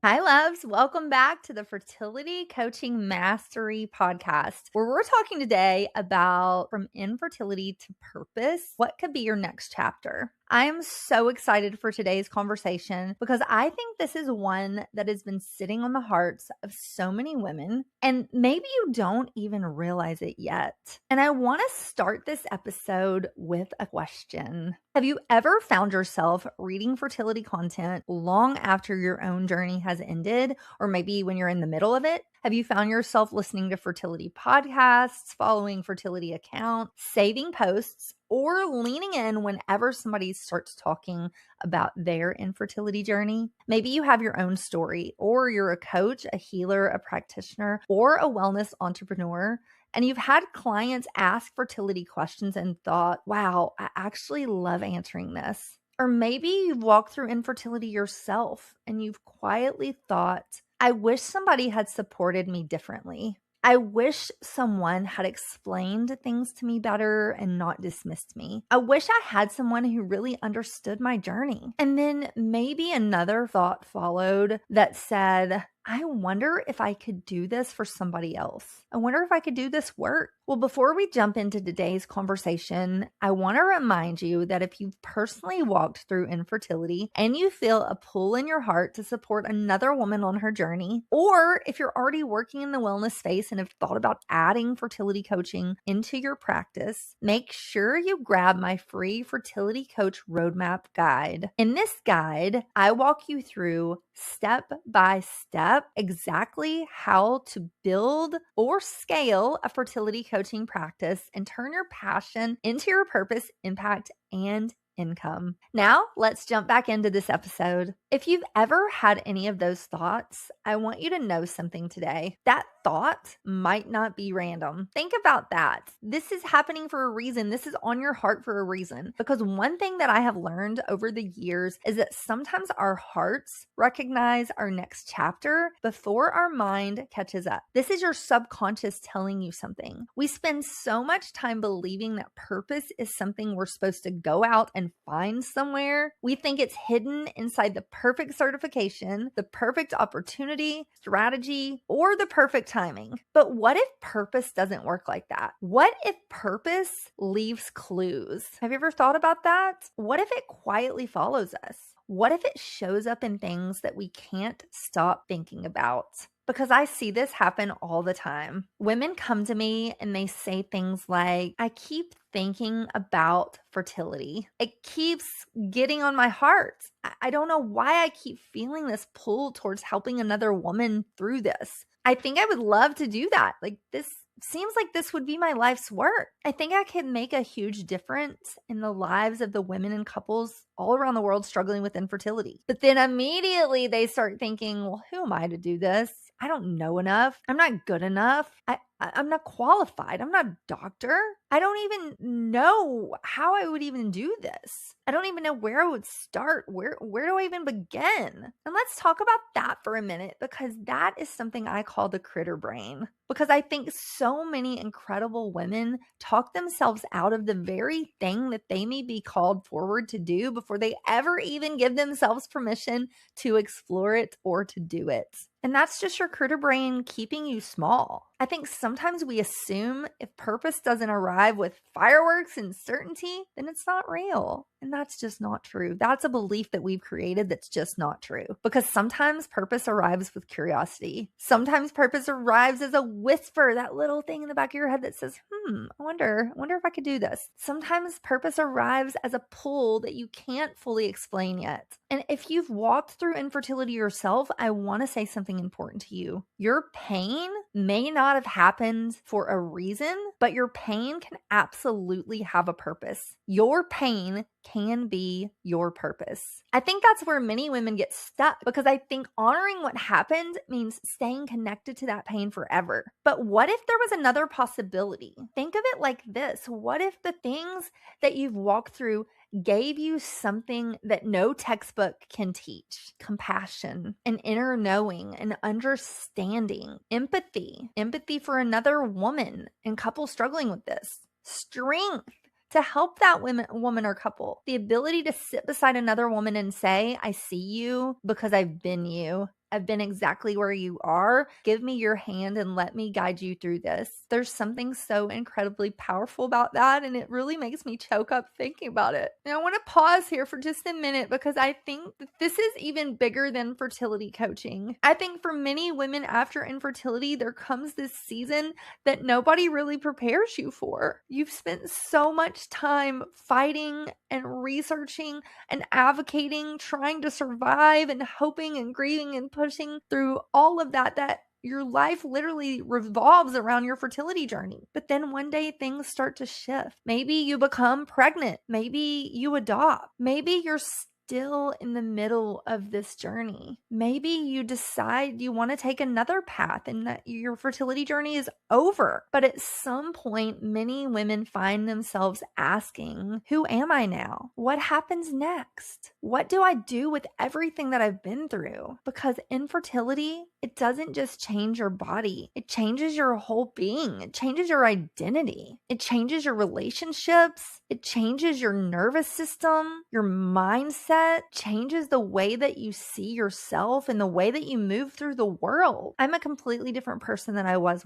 Hi, loves. Welcome back to the Fertility Coaching Mastery Podcast, where we're talking today about from infertility to purpose, what could be your next chapter. I am so excited for today's conversation because I think this is one that has been sitting on the hearts of so many women, and maybe you don't even realize it yet. And I want to start this episode with a question. Have you ever found yourself reading fertility content long after your own journey has ended, or maybe when you're in the middle of it? Have you found yourself listening to fertility podcasts, following fertility accounts, saving posts, or leaning in whenever somebody starts talking about their infertility journey? Maybe you have your own story, or you're a coach, a healer, a practitioner, or a wellness entrepreneur, and you've had clients ask fertility questions and thought, wow, I actually love answering this. Or maybe you've walked through infertility yourself and you've quietly thought, I wish somebody had supported me differently. I wish someone had explained things to me better and not dismissed me. I wish I had someone who really understood my journey. And then maybe another thought followed that said, I wonder if I could do this for somebody else. I wonder if I could do this work. Well, before we jump into today's conversation, I want to remind you that if you've personally walked through infertility and you feel a pull in your heart to support another woman on her journey, or if you're already working in the wellness space and have thought about adding fertility coaching into your practice, make sure you grab my free Fertility Coach Roadmap guide. In this guide, I walk you through step by step exactly how to build or scale a fertility coaching practice and turn your passion into your purpose, impact, and income. Now, let's jump back into this episode. If you've ever had any of those thoughts, I want you to know something today. That thought might not be random. Think about that. This is happening for a reason. This is on your heart for a reason. Because one thing that I have learned over the years is that sometimes our hearts recognize our next chapter before our mind catches up. This is your subconscious telling you something. We spend so much time believing that purpose is something we're supposed to go out and find somewhere. We think it's hidden inside the perfect certification, the perfect opportunity, strategy, or the perfect timing. But what if purpose doesn't work like that? What if purpose leaves clues? Have you ever thought about that? What if it quietly follows us? What if it shows up in things that we can't stop thinking about? Because I see this happen all the time. Women come to me and they say things like, I keep thinking about fertility. It keeps getting on my heart. I don't know why I keep feeling this pull towards helping another woman through this. I think I would love to do that. Like, this seems like this would be my life's work. I think I could make a huge difference in the lives of the women and couples all around the world struggling with infertility. But then immediately they start thinking, well, who am I to do this? I don't know enough. I'm not good enough. I'm not qualified. I'm not a doctor. I don't even know how I would even do this. I don't even know where I would start. Where do I even begin? And let's talk about that for a minute, because that is something I call the critter brain. Because I think so many incredible women talk themselves out of the very thing that they may be called forward to do before they ever even give themselves permission to explore it or to do it. And that's just your critter brain keeping you small. I think sometimes we assume if purpose doesn't arrive with fireworks and certainty, then it's not real. And that's just not true. That's a belief that we've created that's just not true. Because sometimes purpose arrives with curiosity. Sometimes purpose arrives as a whisper, that little thing in the back of your head that says, I wonder if I could do this. Sometimes purpose arrives as a pull that you can't fully explain yet. And if you've walked through infertility yourself, I want to say something important to you. Your pain may not have happened for a reason, but your pain can absolutely have a purpose. Your pain can be your purpose. I think that's where many women get stuck, because I think honoring what happened means staying connected to that pain forever. But what if there was another possibility? Think of it like this. What if the things that you've walked through gave you something that no textbook can teach? Compassion, an inner knowing, an understanding, empathy for another woman and couple struggling with this, strength to help that woman or couple, the ability to sit beside another woman and say, I see you because I've been you. I've been exactly where you are. Give me your hand and let me guide you through this. There's something so incredibly powerful about that, and it really makes me choke up thinking about it. And I want to pause here for just a minute because I think that this is even bigger than fertility coaching. I think for many women after infertility, there comes this season that nobody really prepares you for. You've spent so much time fighting and researching and advocating, trying to survive and hoping and grieving and pushing through all of that your life literally revolves around your fertility journey. But then one day things start to shift. Maybe you become pregnant. Maybe you adopt. Maybe you're still in the middle of this journey. Maybe you decide you want to take another path and that your fertility journey is over. But at some point, many women find themselves asking, who am I now? What happens next? What do I do with everything that I've been through? Because infertility, it doesn't just change your body. It changes your whole being. It changes your identity. It changes your relationships. It changes your nervous system, your mindset, changes the way that you see yourself and the way that you move through the world. I'm a completely different person than I was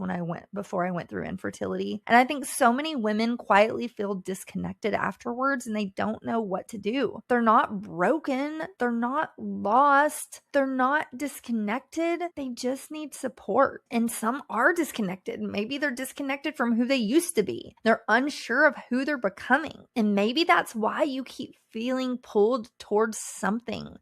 before I went through infertility. And I think so many women quietly feel disconnected afterwards and they don't know what to do. They're not broken. They're not lost. They're not disconnected. They just need support. And some are disconnected. Maybe they're disconnected from who they used to be. They're unsure of who they're becoming. And maybe that's why you keep feeling pulled towards something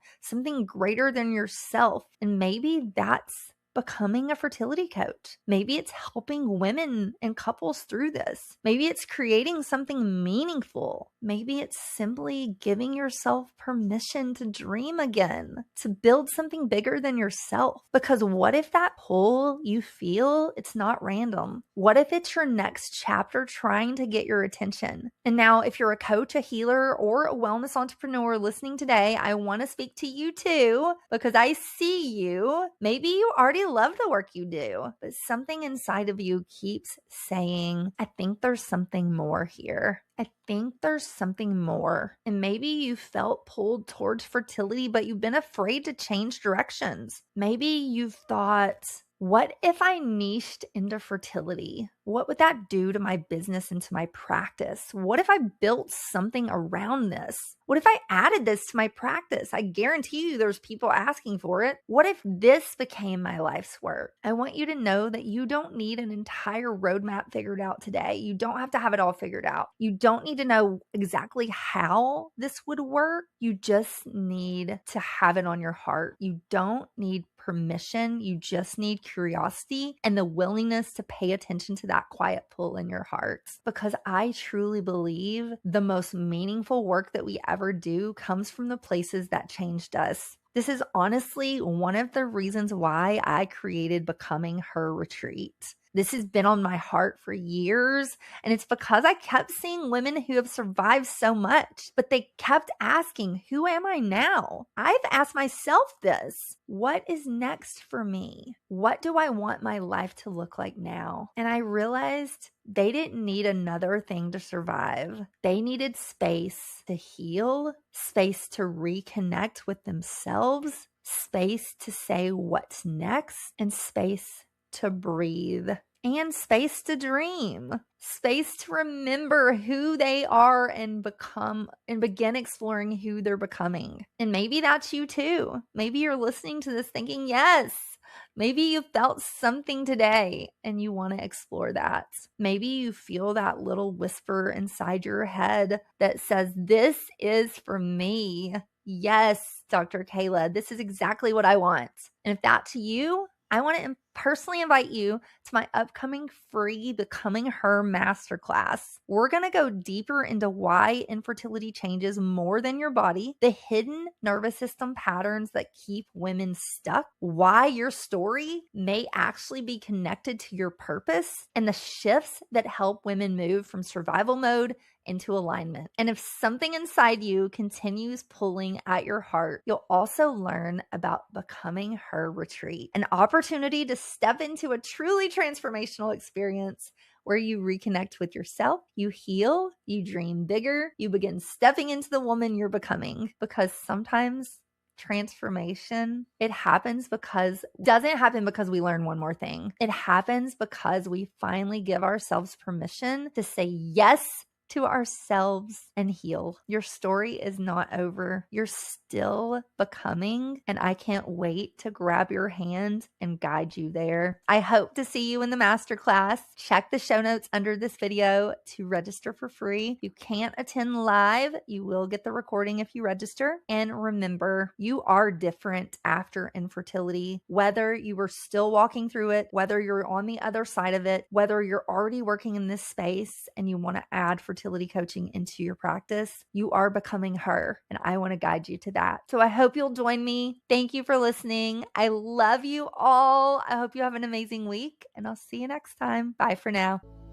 greater than yourself. And maybe that's becoming a fertility coach. Maybe it's helping women and couples through this. Maybe it's creating something meaningful. Maybe it's simply giving yourself permission to dream again, to build something bigger than yourself. Because what if that pull you feel, it's not random? What if it's your next chapter trying to get your attention? And now, if you're a coach, a healer, or a wellness entrepreneur listening today, I want to speak to you too, because I see you. Maybe you already love the work you do, but something inside of you keeps saying, I think there's something more here. I think there's something more. And maybe you felt pulled towards fertility, but you've been afraid to change directions. Maybe you've thought, what if I niched into fertility? What would that do to my business and to my practice? What if I built something around this? What if I added this to my practice? I guarantee you there's people asking for it. What if this became my life's work? I want you to know that you don't need an entire roadmap figured out today. You don't have to have it all figured out. You don't need to know exactly how this would work. You just need to have it on your heart. You don't need permission. You just need curiosity and the willingness to pay attention to that quiet pull in your heart. Because I truly believe the most meaningful work that we ever do comes from the places that changed us. This is honestly one of the reasons why I created Becoming Her Retreat. This has been on my heart for years, and it's because I kept seeing women who have survived so much, but they kept asking, who am I now? I've asked myself this. What is next for me? What do I want my life to look like now? And I realized they didn't need another thing to survive. They needed space to heal, space to reconnect with themselves, space to say what's next, and space to breathe, and space to dream, space to remember who they are and become and begin exploring who they're becoming. And maybe that's you too. Maybe you're listening to this thinking, yes, maybe you felt something today and you want to explore that. Maybe you feel that little whisper inside your head that says, this is for me. Yes, Dr. Kela, this is exactly what I want. And if that's you, I want to personally invite you to my upcoming free Becoming Her Masterclass. We're going to go deeper into why infertility changes more than your body, the hidden nervous system patterns that keep women stuck, why your story may actually be connected to your purpose, and the shifts that help women move from survival mode into alignment. And if something inside you continues pulling at your heart, you'll also learn about Becoming Her Retreat, an opportunity to step into a truly transformational experience where you reconnect with yourself, you heal, you dream bigger, you begin stepping into the woman you're becoming. Because sometimes transformation, it doesn't happen because we learn one more thing. It happens because we finally give ourselves permission to say yes to ourselves and heal. Your story is not over. You're still becoming, and I can't wait to grab your hand and guide you there. I hope to see you in the masterclass. Check the show notes under this video to register for free. You can't attend live. You will get the recording if you register. And remember, you are different after infertility. Whether you were still walking through it, whether you're on the other side of it, whether you're already working in this space and you want to add fertility coaching into your practice, you are becoming her. And I want to guide you to that. So I hope you'll join me. Thank you for listening. I love you all. I hope you have an amazing week, and I'll see you next time. Bye for now.